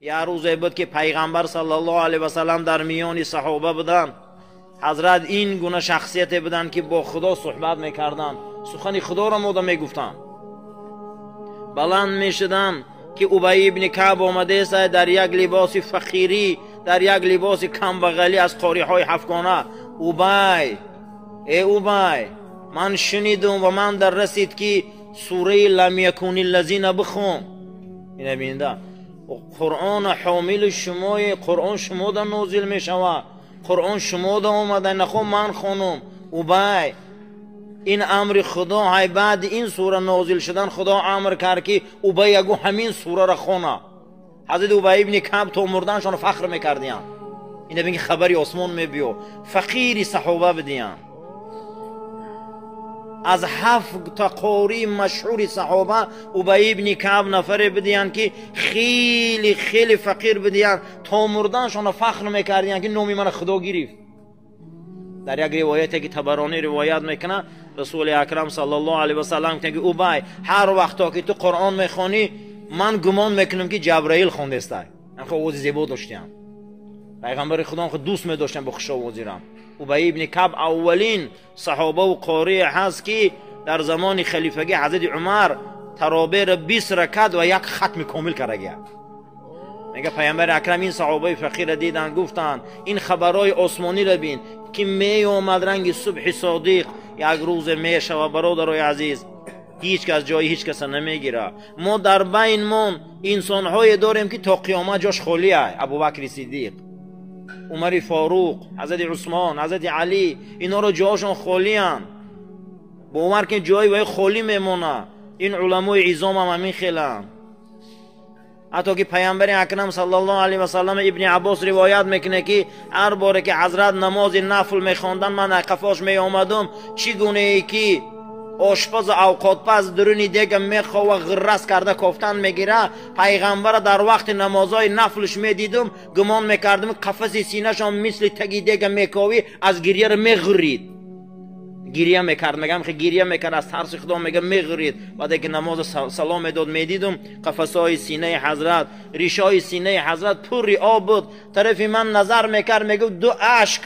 یه روزی بود که پیغمبر صلی الله علیه و سلم در میان صحابه بودن. حضرت این گونه شخصیت بودن که با خدا صحبت میکردن، سخن خدا را مودم میگفتن. بلند میشدن که ابی ابن کعب آمده است در یک لباس فقیری، در یک لباس کمبغلی از قاریه های افغانه. ابی، ای ابی، من شنیدم و من در رسید که سوره لم یکن الذین بخون. این بینده قرآن حامل شمای، قرآن شما در نازل می شود، قرآن شما در آمده، نخون من خونم. ابی، این امر خدا های بعد این سوره نازل شدن خدا امر کرد که ابی یگو همین سوره را خونه. حضرت ابی ابن کعب تا مردنشان فخر میکردین. این بینی خبری آسمان میبیو، فقیری صحابه بدین. از 7 تا قاری مشهور صحابه ابی ابن کعب نفر بدین که خیلی خیلی فقیر بدین، تا مردنشان فخر میکردین که نومی من خدا گرفت. در یک روایتی که طبرانی روایت میکنه رسول اکرم صلی الله علیه و سلم که ابی هر وقتا که تو قرآن میخونی من گمان میکنم که جبرائیل خونده است. من خود آواز زیبا داشتم، پیغمبر خدا خود دوست می داشتم با خوش آوازی رم. ابی ابن کعب اولین صحابه و قاری هست که در زمان خلیفگی حضرت عمر تراویح را 20 رکعت و یک ختم کامل کرده. میگه پیامبر اکرم این صحابه فقیر دیدن، گفتن این خبرهای آسمانی را بین که می آمد رنگ صبح صادق، یک روز می شود برادرای عزیز هیچ کس جای هیچ کس نمیگیره. ما در بینمون انسان‌های داریم که تا قیامت جاش خالی است. ابوبکر صدیق، عمر فاروق، حضرت عثمان، حضرت علی، اینا رو جاشون خالی ان. با عمر که جای وای خالی میمونه. این علمای عظام هم همین خیلن. حتی که پیامبر اکرم صلی الله علیه و سلم ابن عباس روایت میکنه که هر باره که حضرت نماز نفل میخواندن من اقفاش میآمدم، چگونه ای که آشپز اوقات پس درونی دیگه میخواه و غرس کرده کفتن میگیره، پیغمبر در وقت نمازهای نفلش میدیدم گمان میکردم قفس سینه‌شان مثل تگی دیگه میکاوی از گریه رو میغرید. گریه میکرد، میگم که گریه میکرد از ترس خدا، میگم میغرید. بعد که نماز سلام میداد میدیدم قفسای سینه حضرت، ریشای سینه حضرت پر آب بود. طرف من نظر میکرد میگه دو اشک،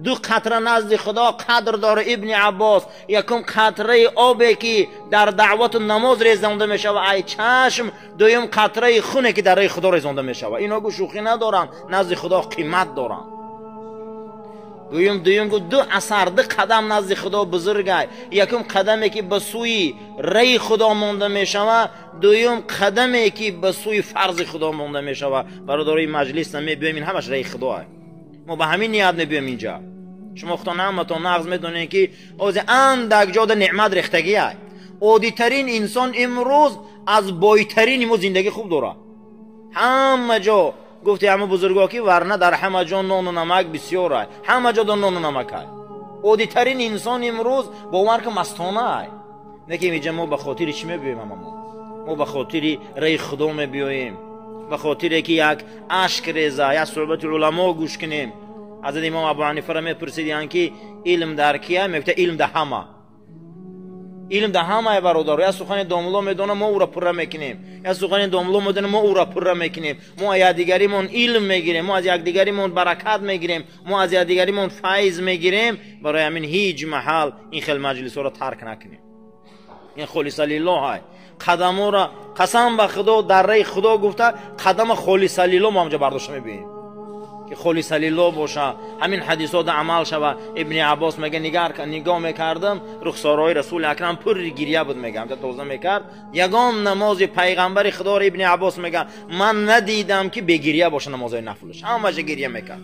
دو قطره نزد خدا قدر داره ابن عباس. یکم قطره آبی که در دعوت نماز ریزانده میشه و ای چشم، دویم قطره خونه که در راه خدا ریزانده میشه. اینا گو شوخی ندارن، نزد خدا قیمت دارن. دویم گو دو اثر، دو قدم نزد خدا بزرگه. یکم قدمی که به سوی رای خدا مونده میشه، دویم قدمی که به سوی فرض خدا مونده میشه. برادرای مجلس نمیبینیم این همش رای خداه. ما به همین نیت نبیم اینجا. شما خدا نعمتون نغز میدونین که از اندک جا نعمت ریختگی است. عادی ترین انسان امروز از بایترین ما زندگی خوب داره. همه جا گفتی همه بزرگا که ورنه در همه جا نان و نمک بسیار است. همه جا نان و نمک است. عادی ترین انسان امروز باور که مستانه است. نه که اینجا ما به خاطر چی میبیم؟ ما به خاطر رای خدا میبیم، به خاطر که یک اشک ریزه، یک صحبت علما گوش کنیم. حضرت امام ابو حنیفه را میپرسیدن که علم در کیه؟ میگفت علم در همه. علم در همه برادر. یا سخن داملا میدونه ما او را پر میکنیم، یا سخن داملا میدونه ما او را پر میکنیم. ما از دیگریمون علم میگیریم، ما از یک دیگریمون برکت میگیریم، ما از یک دیگریمون فیض میگیریم. برای همین هیچ محل این خیل مجلس را ترک نکنیم. این خالص لله های قدم را قسم به خدا در راه خدا گفته قدم خالص لله ما همجا برداشت میبینیم که خالص لله باشه. همین حدیثات عمل شوه. ابن عباس میگه نگاه میکردم رخسارهای رسول اکرم پر گریه بود. میگم تا توضیح میکرد یگان نماز پیغمبر خدا را ابن عباس میگه من ندیدم که بی گریه باشه نمازهای نفلش، همه گریه میکرد.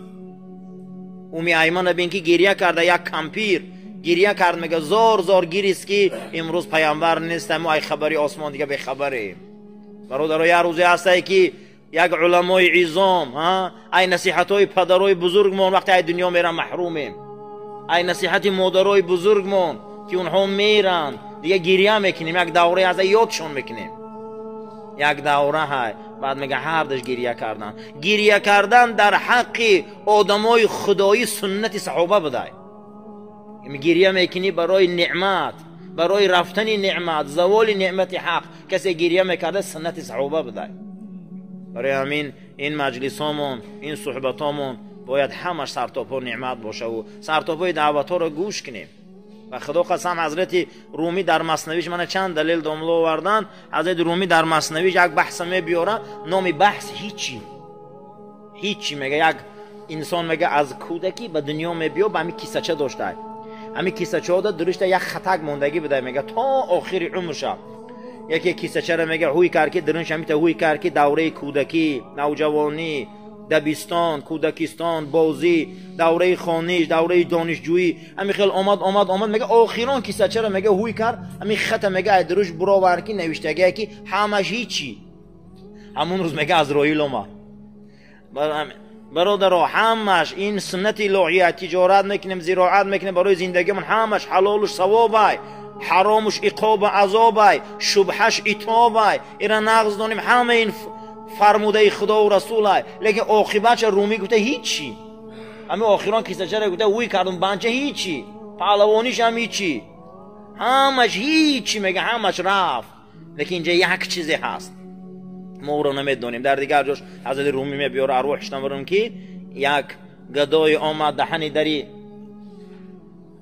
امی ایمان بین که گریه کرده، یک کمپیر گریه کرد، میگه زار گریست که امروز پیامبر نیست، ما ای خبری آسمان دیگه به خبره. برادرای هر روزی هسته که یک علمای عظام، ای نصیحتای پدرای بزرگمون وقتی ای دنیا میرن محرومیم، ای نصیحت مادرای بزرگمون که اونها میرن دیگه گریه میکنیم، یک دوره از یادشون میکنیم. یک دوره های بعد میگه هر دش گریه کردن در حق آدمای خدایی سنت صحابه بوده. گریه میکنی برای نعمت، برای رفتن نعمت، زوال نعمت حق. کسی گریه میکرده سنت صحابه بوده. برای همین این مجلسامون، این صحبتامون باید همش سرتاپا نعمت باشه و سرتاپای دعوت ها رو گوش کنیم. و خدا قسم حضرت رومی در مثنویش، من چند دلیل داملا آوردن، حضرت رومی در مثنویش یک بحث میاره، نام بحث هیچی میگه. یک انسان میگه از کودکی به دنیا میبیا به همین کیسچه داشته، همین کیسچه ها درشته یک خطک موندگی بده، میگه تا آخر عمرش. یکی کیسچه رو میگه هوی کار که درنش همیته هوی کار که دوره کودکی، نوجوانی، دبستان، کودکستان، بازی، دوره خانش، دوره دانشجویی، همین خیلی آمد میگه آخران کیسچه رو میگه هوی کار، همین خط میگه درش برابر کی نوشتگی کی همش هیچی. همون روز میگه از رایل اومد. برادرها همش این سنت الهی، تجارت میکنیم، زراعت میکنیم برای زندگیمون، همش حلالش ثوابه، حرامش عقاب عذابه، شبهش عتابه. اینا نقض داریم همه این فرموده خدا و رسوله، لیکن عاقبتش رومی گفته هیچی. همه آخران کیسچه رو گفته وی کردم بنچه هیچی، پهلوانیش هم هیچی، همش هیچی میگه، همش رفت. لیکن اینجا یک چیزی هست ما رو نمیدونیم. در دیگر جاش حضرت رومی میبیاره ارواحش نمارم که یک گدای آمد دهنی دری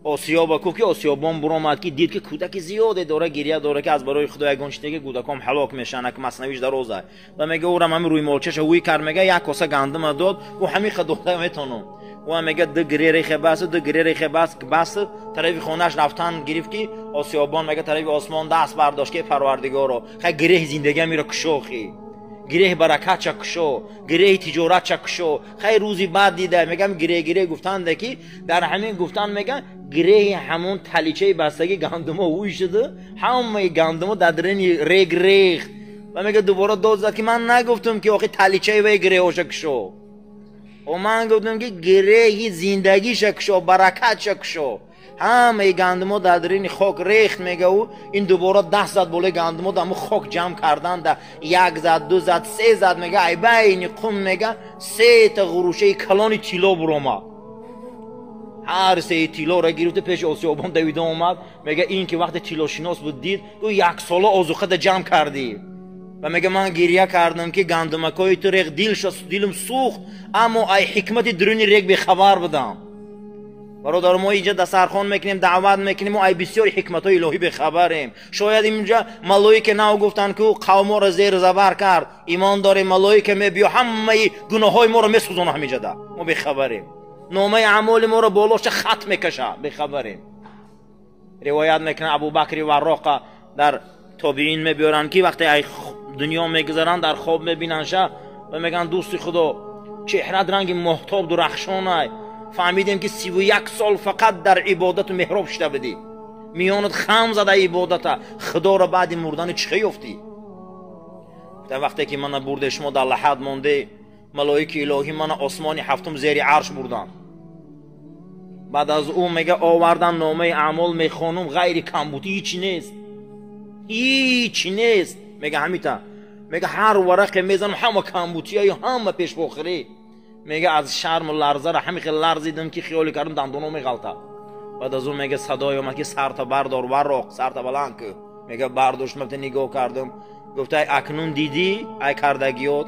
آسیاب کو که آسیابان برآمد که دید که کودک زیاده داره گریه داره که از برای خدای گنجشتگی کودکام هلاک میشن، که مثنویش درازه. و میگه اورم همین روی مالچش وی کرد، میگه یک کاسه گندم داد و همین خدوته میتونم. و میگه دو گریریخ بس طرف خونش رفتن گرفت که آسیابان میگه طرف آسمان دست برداشت که پروردگارا خی گره زندگی میره کشو، خی گره برکت چه کشو، گره تجارت چه کشو. خی روزی بعد دیده میگم گره گفتن که در همین گفتن میگه گره همون تلیچه بستگی گندم اوی شده، همه گندم در درین ریخت. و میگه دوباره داد زد که من نگفتم که آخه تلیچه و گره هاشه کشو، و من گفتم که گره زندگی شکشو، برکت شکشو. همه گندمو در درین خاک ریخت. میگه او این دوباره 10 زد بوله گندمو در خاک جمع کردن، در 1 زد 2 زد 3 زد. میگه ای بین قم میگه 3 تا غروشه کلان تیلا بروما، هر 3 تیلا را گرفته پیش آسیابان دویده اومد. میگه این که وقت تیلا شناس بود دید گفت 1 سال آذوقه جمع کردی. و میگه من گریه کردم که گندمکای تو ریخ، دلم سوخت، اما ای حکمت درونی ریخ به خبر بدم. برادر ما اینجا دسترخوان میکنیم، دعوت میکنیم و ای بسیار حکمت های الهی به خبریم. شاید اینجا ملائکه نو گفتن که قوم ما را زیر زبر کرد، ایمان داریم ملائکه میبیا همه گناه های ما را میسوزونه همینجا ده، ما به خبریم. نامه اعمال ما را بالاش خط میکشه، به خبریم. روایت میکنه ابوبکر وراقه در تابعین میبیارن که وقتی ای دنیا میگذرن در خواب میبیننشه و میگن دوستی خدا چهرت رنگ مهتاب درخشانه، فهمیدیم که 31 سال فقط در عبادت و محراب شده بدی، میانت خم زده عبادت خدا را بعد مردن چه یافتی؟ در وقتی که من برده شما در لحد مانده، ملائکه الهی من آسمان هفتم زیر عرش بردن. بعد از او میگه آوردن نامه اعمال میخونم، غیر کمبودی هیچی نیست. میگه همیتا، میگه هر ورقه میزنم همه کمبودی های همه پیش بخوری. میگه از شرم و لرزه را همین خیلی لرزیدم که خیالی کردم دندونم میغلطه. بعد از اون میگه صدای اومد که سرت بردار وراق، سرت بلند که. میگه برداشت مبت نگاه کردم، گفته اکنون دیدی ای کردگیات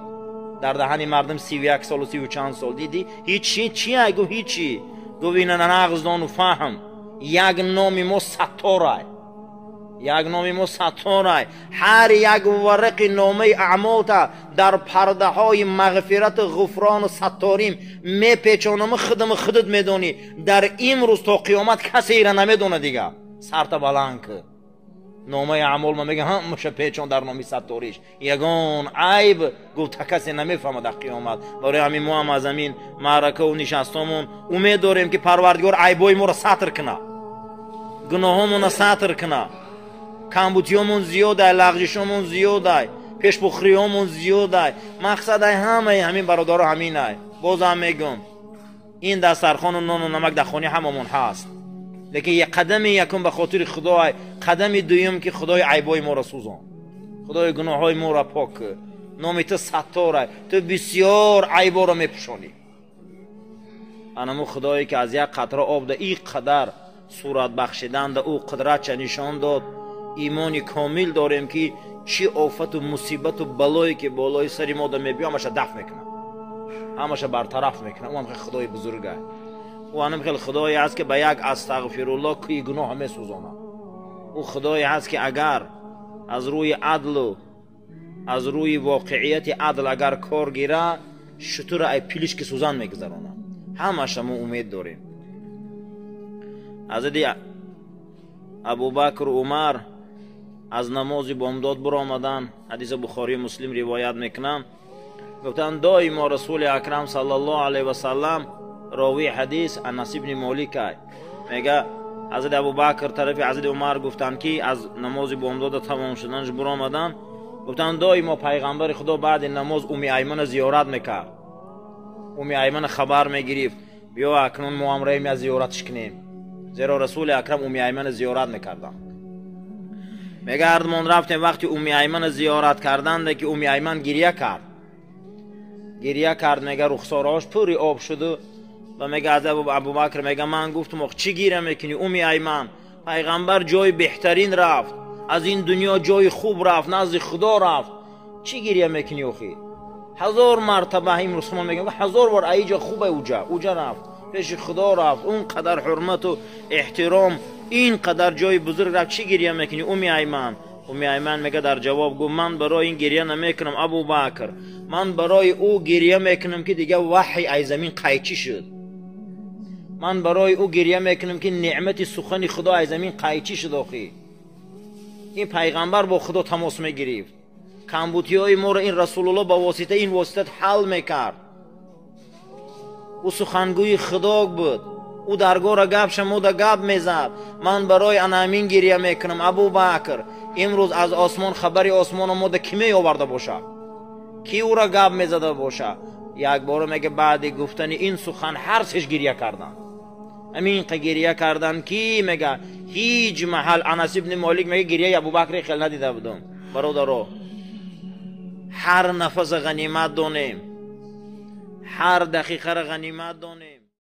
در دهن مردم 31 سال و 30 و چند سال دیدی هیچی ای گفت هیچی. گفت این نقض دان و فهم، یک نامی ما ستاره، یک نامی ما ستاره. هر یک ورق نامه اعمال تا در پرده های مغفرت غفران و ستاریم میپیچانم، خودت میدونی. در این روز تا قیامت کسی ایره نمیدونه دیگه. سرت بلند که نامه اعمال ما میگه هم مشه پیچان در نامی ستاریش، یگان عیب گفت کسی نمیفهمه در قیامت. برای همین ما هم از همین معرکه و نشستمون امید داریم که پروردگار عیبای ما را ستر کنه، گناهامون را ستر کنه. کمبودیامون زیاده، لغزشمون زیاده، پیش بخوریامون زیاده. مقصد همین برادرها همینه. بازم میگم این دسترخوان و نان و نمک در خانه هممون هست، لیکن یک قدم یکم به خاطر خدای، قدم دوم که خدای عیبای ما را سوزان، خدای گناههای ما را پاک. نام تو ستاره، تو بسیار عیبا را میپوشانی. انمو خدایی که از یک قطره آب ده این قدر صورت بخشیدن ده او قدرت چه نشان داد. ایمانی کامل داریم که چی آفت و مصیبت و بلایی که بالای سری ما ده میبیامش دفع میکنه. همش برطرف میکنه. اون هم خدای بزرگه، او هم خیلی خدایی هست که به یک استغفرالله کوی گناه میسوزونه. او خدایی هست که اگر از روی عدل و از روی واقعیت عدل اگر کار گیره، شطور ای پیلش که سوزن میگذرونه. همش ما امید داریم. حضرت ابوبکر و عمر از نماز بامداد برآمدن، حدیث بخاری مسلم روایت میکنم، گفتن دائما رسول اکرم صلی الله علیه و سلم، راوی حدیث انس ابن مالک میگه حضرت ابوبکر طرف حضرت عمر گفتن که از نماز بامداد تمام شدنش برآمدن، گفتن دائما پیغمبر خدا بعد نماز ایمن زیارت میکرد. ایمن خبر میگرفت بیا اکنون ما هم ریم از زیارتش کنیم، زیرا رسول اکرم ایمن زیارت میکردن. میگه هردمان رفتیم، وقتی ایمن زیارت کردن که ایمن گریه کرد میگه رخسارهاش پوری آب شده و میگه از ابوبکر میگه من گفتم چی گیره میکنی ایمن؟ پیغمبر جای بهترین رفت، از این دنیا جای خوب رفت، نزد خدا رفت، چی گریه میکنی اخی؟ 1000 مرتبه این رسول میگه 1000 بار ایجا خوبه اوجا رفت، پیش خدا رفت، اون قدر حرمت و احترام، این قدر جای بزرگ رفت، چی گریه میکنی ایمن؟ ایمن میگه در جواب گفت من برای این گریه نمیکنم ابوبکر، من برای او گریه میکنم که دیگه وحی ای زمین قیچی شد. من برای او گریه میکنم که نعمت سخن خدا ای زمین قیچی شد. آخی این پیغمبر با خدا تماس میگرفت، کمبودی های ما رو این رسول الله با واسطه این واسطه حل میکرد. او سخنگوی خدا بود، او درگاه را گپ شموده گپ میزد. من برای انامین گریه میکنم ابوبکر، امروز از آسمان خبری آسمان ما ده کی می آورده باشه، کی او را گپ میزده باشه؟ یک بار میگه بعد گفتن این سخن هر سش گریه کردن، همین گریه کردن کی میگه هیچ محل. انس ابن مالک میگه گریه ابوبکر خیلی ندیده بودم. برادرو هر نفس غنیمت دانیم، هر دقیقه را غنیمت دانیم.